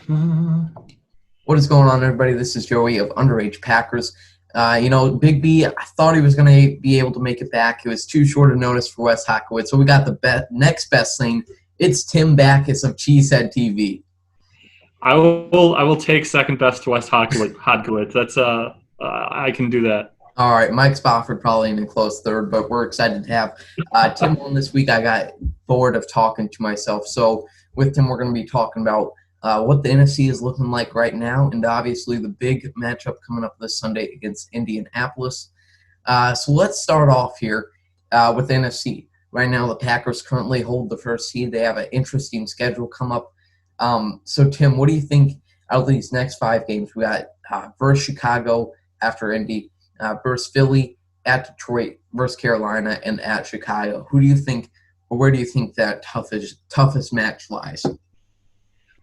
What is going on, everybody? This is Joey of Underage Packers. Big B, I thought he was going to be able to make it back. It was too short a notice for Wes Hockowitz, so we got the next best thing. It's Tim Backus of Cheesehead TV. I will take second best to West Hodkowitz. That's I can do that. All right, Mike Spofford probably in a close third, but we're excited to have Tim on this week. I got bored of talking to myself, so with Tim, we're going to be talking about what the NFC is looking like right now, and obviously the big matchup coming up this Sunday against Indianapolis. So let's start off here with the NFC. Right now, the Packers currently hold the first seed. They have an interesting schedule come up. So, Tim, what do you think out of these next 5 games? We got versus Chicago after Indy, versus Philly, at Detroit, versus Carolina, and at Chicago. Who do you think, or where do you think that toughest match lies?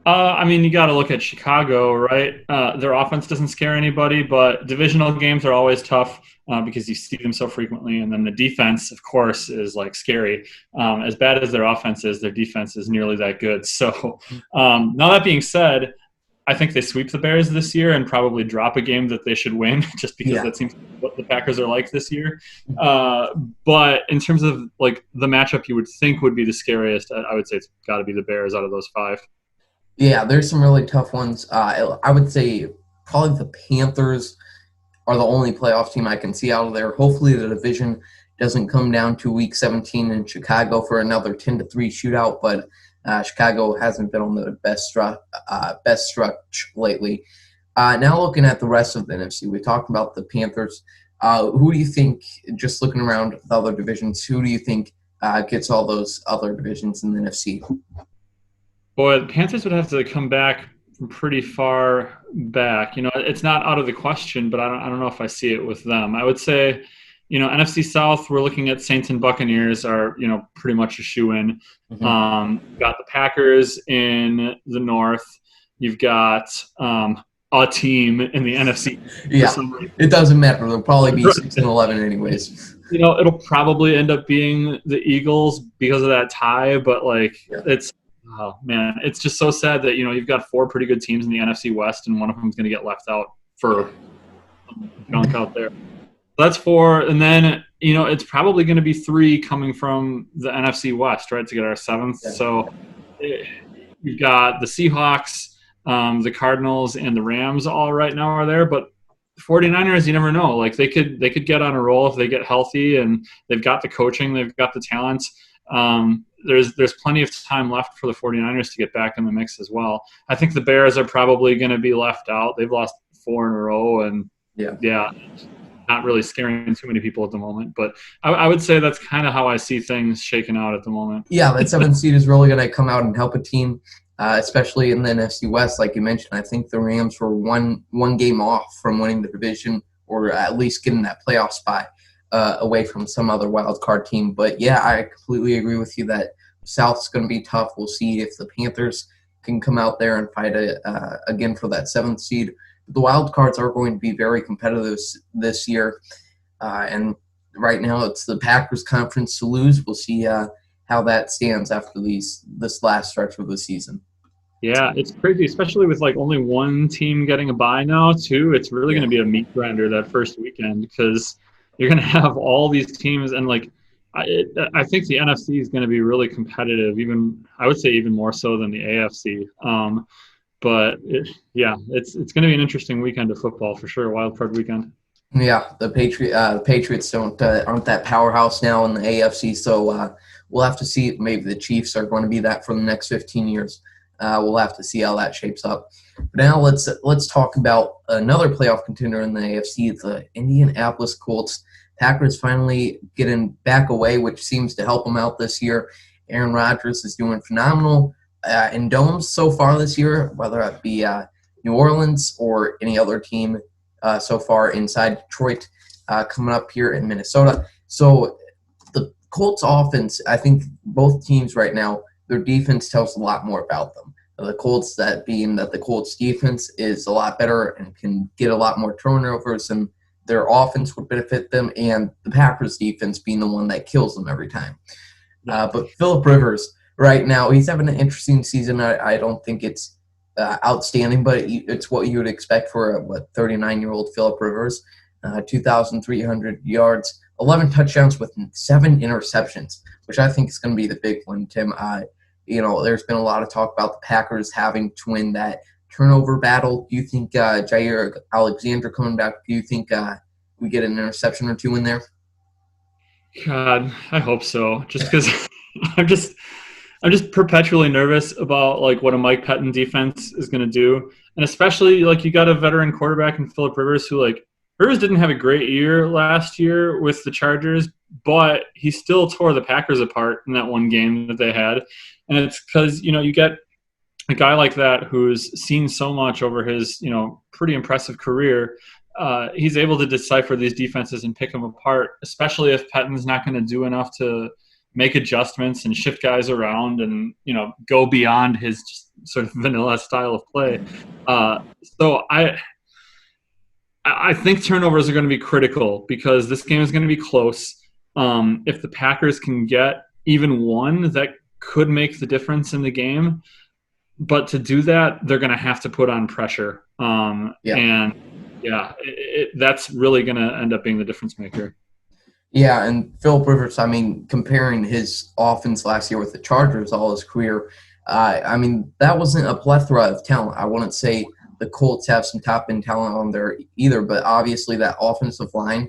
You got to look at Chicago, right? Their offense doesn't scare anybody, but divisional games are always tough because you see them so frequently. And then the defense, of course, is like scary. As bad as their offense is, their defense is nearly that good. So now that being said, I think they sweep the Bears this year and probably drop a game that they should win just because that seems what the Packers are like this year. But in terms of like the matchup you would think would be the scariest, I would say it's got to be the Bears out of those 5. Yeah, there's some really tough ones. I would say probably the Panthers are the only playoff team I can see out of there. Hopefully the division doesn't come down to Week 17 in Chicago for another 10-3 shootout, but Chicago hasn't been on the best stretch lately. Now looking at the rest of the NFC, we talked about the Panthers. Who do you think, just looking around the other divisions, who do you think gets all those other divisions in the NFC? Boy, the Panthers would have to come back from pretty far back. It's not out of the question, but I don't know if I see it with them. I would say, NFC South, we're looking at Saints and Buccaneers are, pretty much a shoe-in. Mm-hmm. You've got the Packers in the North. You've got a team in the NFC. Yeah, it doesn't matter. They'll probably be 6-11 anyways. It'll probably end up being the Eagles because of that tie, but oh man, it's just so sad that you've got 4 pretty good teams in the NFC West, and one of them is going to get left out for junk out there. That's 4, and then it's probably going to be 3 coming from the NFC West, right, to get our 7th. Yeah. So you've got the Seahawks, the Cardinals, and the Rams all right now are there, but 49ers, you never know. Like they could get on a roll if they get healthy, and they've got the coaching, they've got the talent. There's plenty of time left for the 49ers to get back in the mix as well. I think the Bears are probably going to be left out. They've lost 4 in a row, and not really scaring too many people at the moment. But I would say that's kind of how I see things shaking out at the moment. Yeah, that 7th seed is really going to come out and help a team, especially in the NFC West. Like you mentioned, I think the Rams were one game off from winning the division, or at least getting that playoff spot away from some other wild card team. But yeah, I completely agree with you that South's going to be tough. We'll see if the Panthers can come out there and fight again for that 7th seed. The wild cards are going to be very competitive this year, and right now it's the Packers conference to lose. We'll see how that stands after this last stretch of the season. Yeah, it's crazy, especially with only one team getting a bye now too. It's really going to be a meat grinder that first weekend because you're going to have all these teams, and I think the NFC is going to be really competitive. I would say even more so than the AFC. But it's going to be an interesting weekend of football for sure. Wild card weekend. Yeah, the Patriots aren't that powerhouse now in the AFC, so we'll have to see. Maybe the Chiefs are going to be that for the next 15 years. We'll have to see how that shapes up. But now let's talk about another playoff contender in the AFC, the Indianapolis Colts. Packers finally getting back away, which seems to help them out this year. Aaron Rodgers is doing phenomenal in domes so far this year, whether it be New Orleans or any other team so far inside Detroit, coming up here in Minnesota. So the Colts offense, I think both teams right now, their defense tells a lot more about them. The Colts, that being that the Colts defense is a lot better and can get a lot more turnovers, and their offense would benefit them, and the Packers defense being the one that kills them every time. But Phillip Rivers, right now, he's having an interesting season. I don't think it's outstanding, but it's what you would expect for a 39-year-old Philip Rivers. 2,300 yards, 11 touchdowns with 7 interceptions, which I think is going to be the big one, Tim. There's been a lot of talk about the Packers having to win that turnover battle. Do you think Jair Alexander coming back, do you think we get an interception or two in there? God, I hope so. Just because I'm just perpetually nervous about like what a Mike Pettin defense is going to do, and especially like you got a veteran quarterback in Philip Rivers who like Rivers didn't have a great year last year with the Chargers, but he still tore the Packers apart in that one game that they had, and it's because you get a guy like that who's seen so much over his pretty impressive career. He's able to decipher these defenses and pick them apart, especially if Pettin's not going to do enough to make adjustments and shift guys around and, go beyond his just sort of vanilla style of play. So I think turnovers are going to be critical because this game is going to be close. If the Packers can get even one, that could make the difference in the game. But to do that, they're going to have to put on pressure. And that's really going to end up being the difference maker. Yeah, and Philip Rivers, comparing his offense last year with the Chargers all his career, that wasn't a plethora of talent. I wouldn't say the Colts have some top-end talent on there either, but obviously that offensive line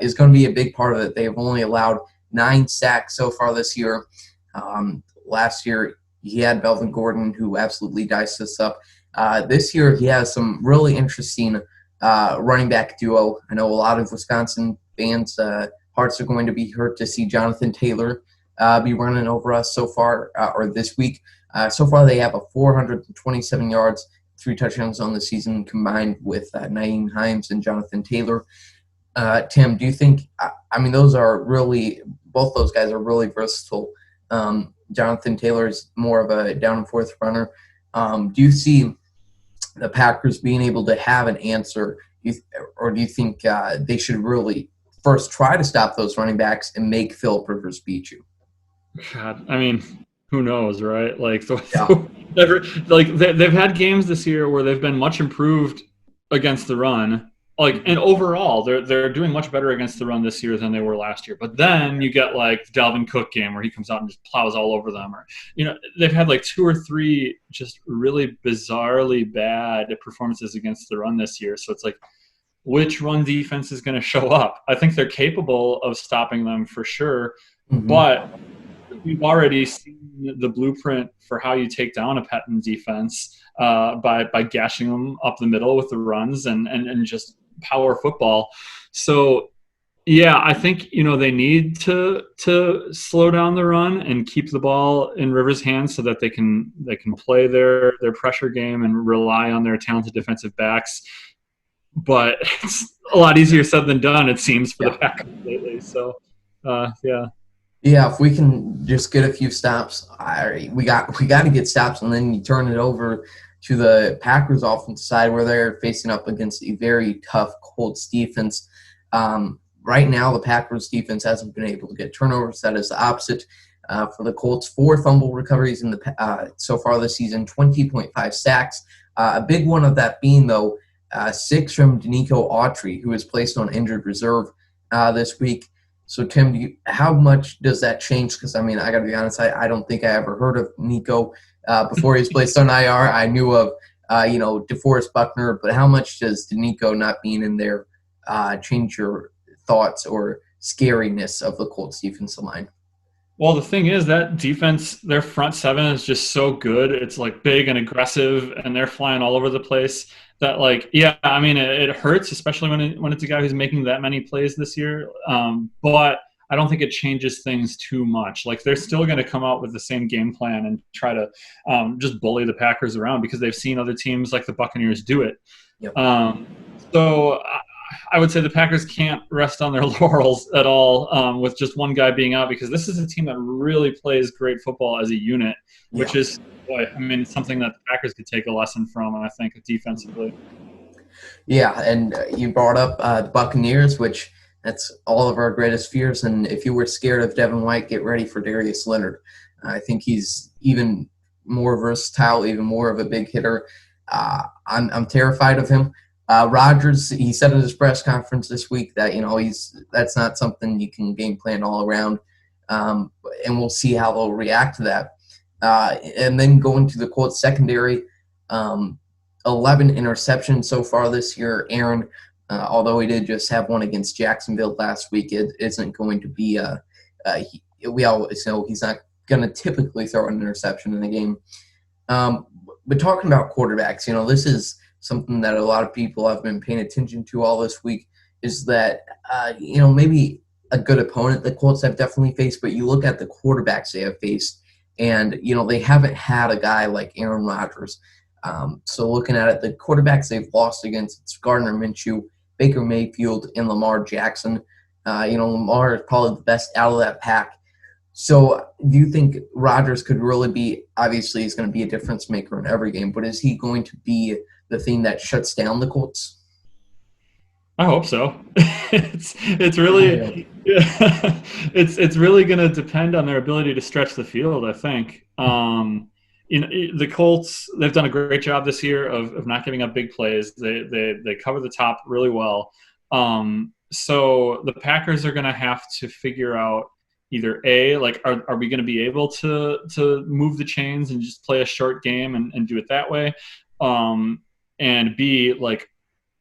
is going to be a big part of it. They've only allowed 9 sacks so far this year. Last year, he had Melvin Gordon, who absolutely diced this up. This year, he has some really interesting running back duo. I know a lot of Wisconsin fans' hearts are going to be hurt to see Jonathan Taylor be running over us so far, or this week. So far, they have a 427 yards, 3 touchdowns on the season combined with Nyheim Hines and Jonathan Taylor. Tim, do you think – both those guys are really versatile. Jonathan Taylor is more of a down-and-forth runner. Do you see the Packers being able to have an answer, or do you think they should really first try to stop those running backs and make Philip Rivers beat you? God, who knows, right? They've had games this year where they've been much improved against the run. And overall, they're doing much better against the run this year than they were last year. But then you get like the Dalvin Cook game where he comes out and just plows all over them. Or they've had like 2 or 3 just really bizarrely bad performances against the run this year. So it's like, which run defense is going to show up? I think they're capable of stopping them for sure, but we've already seen the blueprint for how you take down a Pettin defense by gashing them up the middle with the runs and just power football. So, yeah, I think they need to slow down the run and keep the ball in Rivers' hands so that they can play their pressure game and rely on their talented defensive backs. But it's a lot easier said than done, it seems, for the Packers lately. So, yeah. Yeah, if we can just get a few stops, we got to get stops, and then you turn it over to the Packers offense side where they're facing up against a very tough Colts defense. Right now, the Packers defense hasn't been able to get turnovers. That is the opposite for the Colts. 4 fumble recoveries in so far this season, 20.5 sacks. A big one of that being, though, 6 from Danico Autry, who was placed on injured reserve this week. So, Tim, how much does that change? Because, I got to be honest, I don't think I ever heard of Nico before he was placed on IR. I knew of, DeForest Buckner, but how much does Danico not being in there change your thoughts or scariness of the Colts defensive line? Well, the thing is that defense, their front 7 is just so good. It's like big and aggressive, and they're flying all over the place. That it hurts, especially when it's a guy who's making that many plays this year. But I don't think it changes things too much. Like, they're still going to come out with the same game plan and try to just bully the Packers around because they've seen other teams like the Buccaneers do it. Yep. So I would say the Packers can't rest on their laurels at all with just one guy being out, because this is a team that really plays great football as a unit, which is something that the Packers could take a lesson from, and I think defensively. Yeah, and you brought up the Buccaneers, which that's all of our greatest fears. And if you were scared of Devin White, get ready for Darius Leonard. I think he's even more versatile, even more of a big hitter. I'm terrified of him. Rodgers, he said at his press conference this week that that's not something you can game plan all around, and we'll see how they'll react to that. And then going to the Colts secondary, 11 interceptions so far this year. Aaron, although he did just have one against Jacksonville last week, it isn't going to be we always know he's not going to typically throw an interception in a game. But talking about quarterbacks, this is something that a lot of people have been paying attention to all this week, is that, maybe a good opponent the Colts have definitely faced, but you look at the quarterbacks they have faced, and, they haven't had a guy like Aaron Rodgers. So looking at it, the quarterbacks they've lost against, it's Gardner Minshew, Baker Mayfield, and Lamar Jackson. Lamar is probably the best out of that pack. So do you think Rodgers could really be, obviously he's going to be a difference maker in every game, but is he going to be the thing that shuts down the Colts? I hope so. It's really it's really going to depend on their ability to stretch the field, I think. The Colts, they've done a great job this year of not giving up big plays. They cover the top really well. So the Packers are going to have to figure out either A, like, are we going to be able to move the chains and just play a short game and do it that way? And B, like,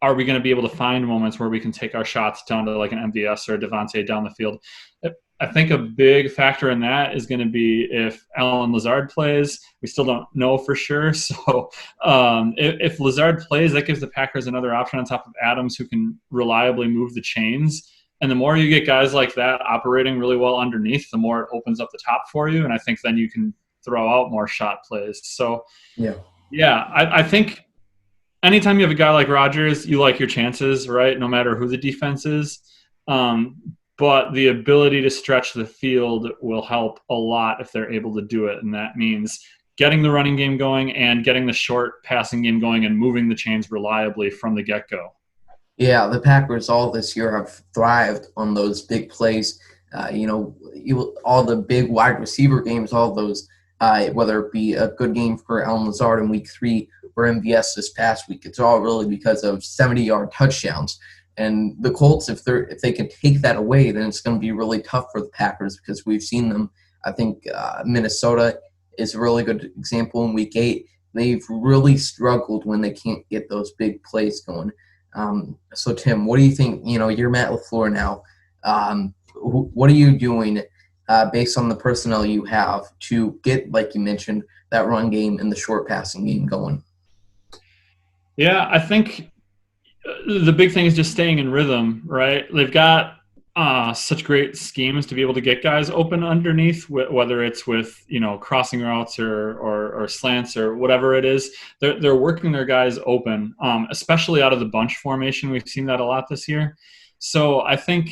are we going to be able to find moments where we can take our shots down to like an MVS or a Devontae down the field? I think a big factor in that is going to be if Allen Lazard plays. We still don't know for sure. So if Lazard plays, that gives the Packers another option on top of Adams, who can reliably move the chains. And the more you get guys like that operating really well underneath, the more it opens up the top for you. And I think then you can throw out more shot plays. So, I think anytime you have a guy like Rodgers, you like your chances, right? No matter who the defense is. But the ability to stretch the field will help a lot if they're able to do it. And that means getting the running game going and getting the short passing game going and moving the chains reliably from the get-go. Yeah, the Packers all this year have thrived on those big plays. All the big wide receiver games, all those, whether it be a good game for Allen Lazard in Week 3 or MVS this past week, it's all really because of 70-yard touchdowns. And the Colts, if they can take that away, then it's going to be really tough for the Packers, because we've seen them. I think Minnesota is a really good example in Week 8. They've really struggled when they can't get those big plays going. So, Tim, what do you think? You're Matt LaFleur now. What are you doing based on the personnel you have to get, like you mentioned, that run game and the short passing game going? Yeah, I think the big thing is just staying in rhythm, right? They've got such great schemes to be able to get guys open underneath, whether it's with crossing routes or slants or whatever it is. They're working their guys open, especially out of the bunch formation. We've seen that a lot this year. So I think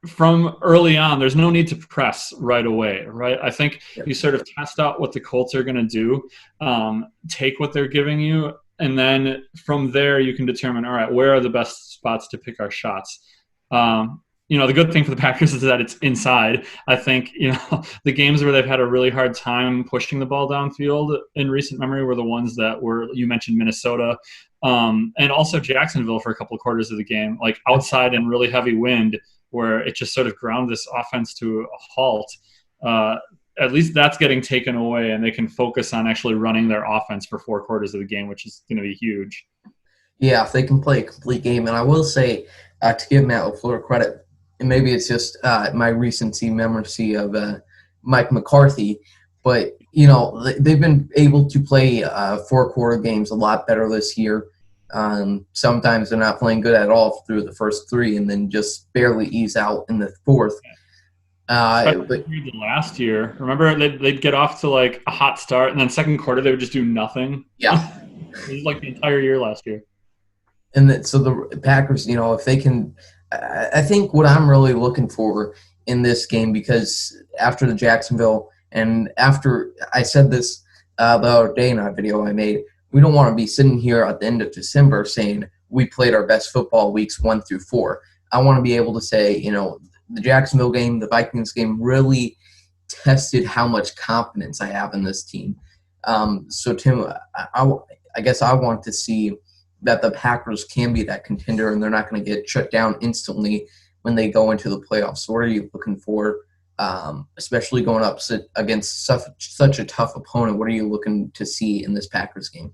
from early on, there's no need to press right away, right? I think you sort of test out what the Colts are going to do, take what they're giving you, and then from there you can determine, all right, where are the best spots to pick our shots? The good thing for the Packers is that it's inside. I think, the games where they've had a really hard time pushing the ball downfield in recent memory were the ones that were, you mentioned Minnesota, and also Jacksonville for a couple of quarters of the game, like outside and really heavy wind, where it just sort of ground this offense to a halt. At least that's getting taken away, and they can focus on actually running their offense for 4 quarters of the game, which is going to be huge. Yeah, if they can play a complete game. And I will say, to give Matt LaFleur credit, and maybe it's just my recency memory of Mike McCarthy, but, they've been able to play 4-quarter games a lot better this year. Sometimes they're not playing good at all through the first 3 and then just barely ease out in the 4th. But last year, remember they'd get off to like a hot start, and then second quarter they would just do nothing. Yeah, it was like the entire year last year. And so the Packers, if they can, I think what I'm really looking for in this game, because after the Jacksonville, and after I said this the other day in that video I made, we don't want to be sitting here at the end of December saying we played our best football weeks 1 through 4. I want to be able to say, the Jacksonville game, the Vikings game, really tested how much confidence I have in this team. So Tim, I guess I want to see that the Packers can be that contender, and they're not going to get shut down instantly when they go into the playoffs. So what are you looking for, especially going up against such a tough opponent? What are you looking to see in this Packers game?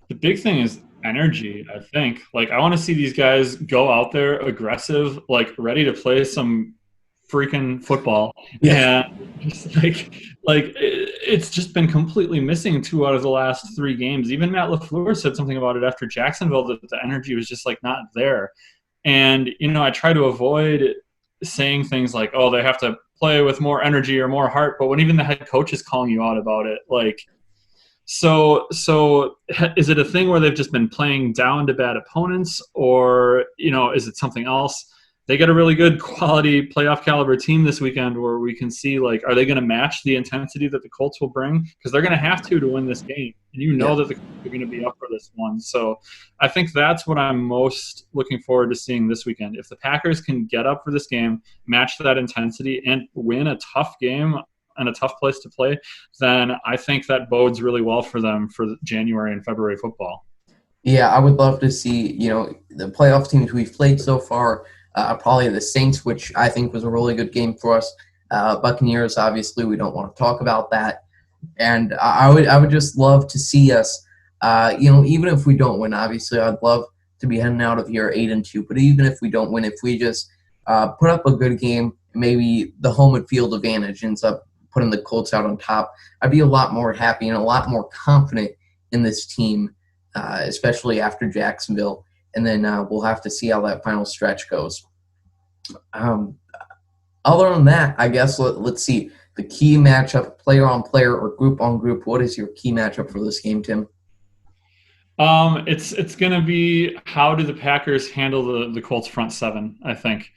The big thing is energy, I think. Like, I want to see these guys go out there aggressive, like ready to play some freaking football. Yeah. And just it's just been completely missing 2 out of the last 3 games. Even Matt LaFleur said something about it after Jacksonville, that the energy was just like not there. And, I try to avoid saying things like, oh, they have to play with more energy or more heart. But when even the head coach is calling you out about it, like, so is it a thing where they've just been playing down to bad opponents, or, is it something else? They get a really good quality playoff caliber team this weekend where we can see, like, are they going to match the intensity that the Colts will bring? Because they're going to have to win this game. And that the Colts are going to be up for this one. So I think that's what I'm most looking forward to seeing this weekend. If the Packers can get up for this game, match that intensity, and win a tough game and a tough place to play, then I think that bodes really well for them for January and February football. Yeah, I would love to see, the playoff teams we've played so far, probably the Saints, which I think was a really good game for us. Buccaneers, obviously, we don't want to talk about that. And I would just love to see us, even if we don't win, obviously, I'd love to be heading out of here 8-2. But even if we don't win, if we just put up a good game, maybe the home and field advantage ends up putting the Colts out on top, I'd be a lot more happy and a lot more confident in this team, especially after Jacksonville. And then we'll have to see how that final stretch goes. Other than that, I guess let's see. The key matchup, player on player or group on group, what is your key matchup for this game, Tim? It's going to be, how do the Packers handle the Colts front seven, I think.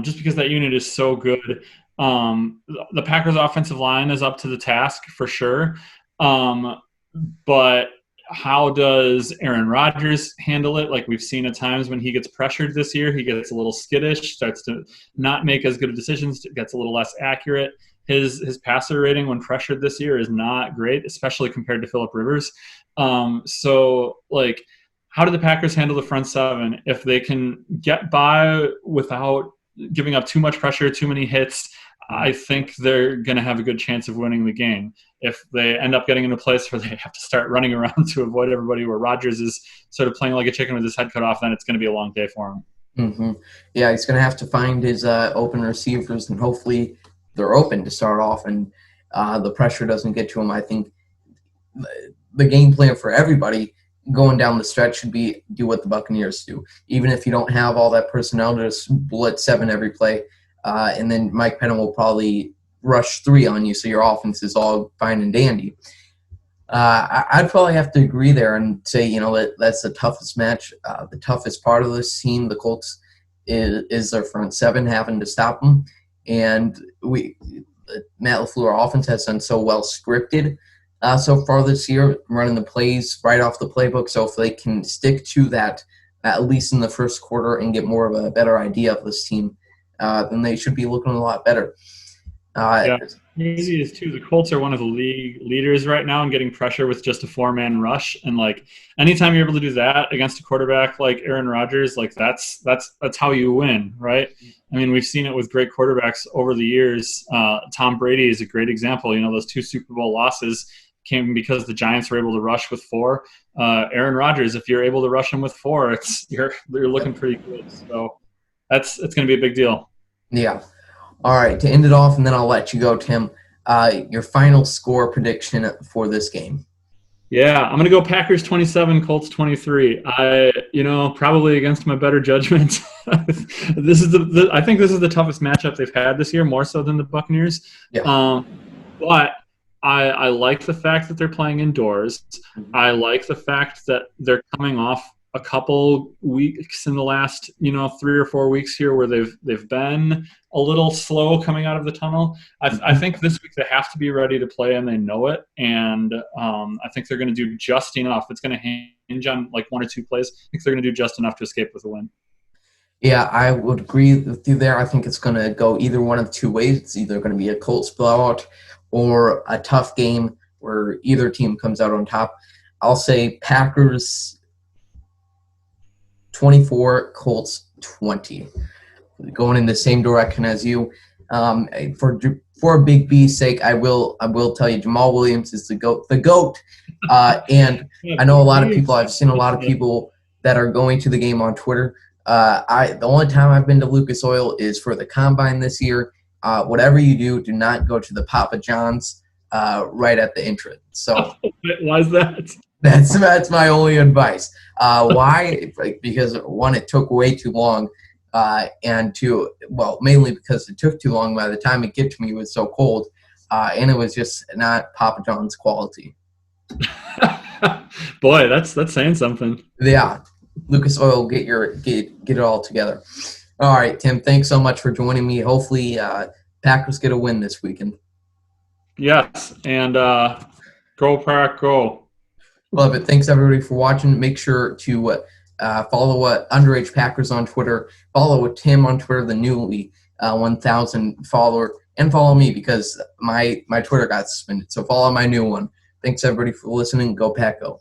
Just because that unit is so good. The Packers offensive line is up to the task for sure. But how does Aaron Rodgers handle it? Like, we've seen at times when he gets pressured this year, he gets a little skittish, starts to not make as good of decisions, gets a little less accurate. His passer rating when pressured this year is not great, especially compared to Phillip Rivers. So, like, how do the Packers handle the front seven? If they can get by without giving up too much pressure, too many hits, I think they're going to have a good chance of winning the game. If they end up getting in a place where they have to start running around to avoid everybody, where Rodgers is sort of playing like a chicken with his head cut off, then it's going to be a long day for him. Mm-hmm. Yeah, he's going to have to find his open receivers, and hopefully they're open to start off, and the pressure doesn't get to him. I think the game plan for everybody going down the stretch should be do what the Buccaneers do. Even if you don't have all that personnel, just blitz 7 every play, and then Mike Pettin will probably rush 3 on you, so your offense is all fine and dandy. I'd probably have to agree there and say, that's the toughest match. The toughest part of this team, the Colts, is their front 7, having to stop them. And Matt LaFleur offense has done so well scripted so far this year, running the plays right off the playbook. So if they can stick to that, at least in the first quarter, and get more of a better idea of this team, then they should be looking a lot better. Yeah, crazy is too. The Colts are one of the league leaders right now in getting pressure with just a 4-man rush, and like anytime you're able to do that against a quarterback like Aaron Rodgers, like that's how you win, right? I mean, we've seen it with great quarterbacks over the years. Tom Brady is a great example. Those 2 Super Bowl losses came because the Giants were able to rush with 4. Aaron Rodgers, if you're able to rush him with 4, you're looking pretty good. So it's going to be a big deal. Yeah. All right, to end it off, and then I'll let you go, Tim, your final score prediction for this game. Yeah, I'm going to go Packers 27, Colts 23. Probably against my better judgment. I think this is the toughest matchup they've had this year, more so than the Buccaneers. Yeah. But I like the fact that they're playing indoors. I like the fact that they're coming off a couple weeks in the last 3 or 4 weeks here where they've been a little slow coming out of the tunnel. I think this week they have to be ready to play, and they know it. And I think they're going to do just enough. It's going to hinge on like 1 or 2 plays. I think they're going to do just enough to escape with a win. Yeah, I would agree with you there. I think it's going to go either one of two ways. It's either going to be a Colts blowout or a tough game where either team comes out on top. I'll say Packers 24, Colts 20. Going in the same direction as you. For Big B's sake, I will tell you Jamal Williams is the goat. The goat. And I know a lot of people. I've seen a lot of people that are going to the game on Twitter. The only time I've been to Lucas Oil is for the combine this year. Whatever you do, do not go to the Papa John's right at the entrance. So why is that? That's my only advice. Why? Because one, it took way too long, and two, well, mainly because it took too long. By the time it get to me, it was so cold, and it was just not Papa John's quality. Boy, that's saying something. Yeah, Lucas Oil, get it all together. All right, Tim, thanks so much for joining me. Hopefully, Packers get a win this weekend. Yes, and go Pack, go. Love it. Thanks, everybody, for watching. Make sure to follow Underage Packers on Twitter. Follow Tim on Twitter, the newly 1,000 follower. And follow me because my Twitter got suspended. So follow my new one. Thanks, everybody, for listening. Go Pack, go.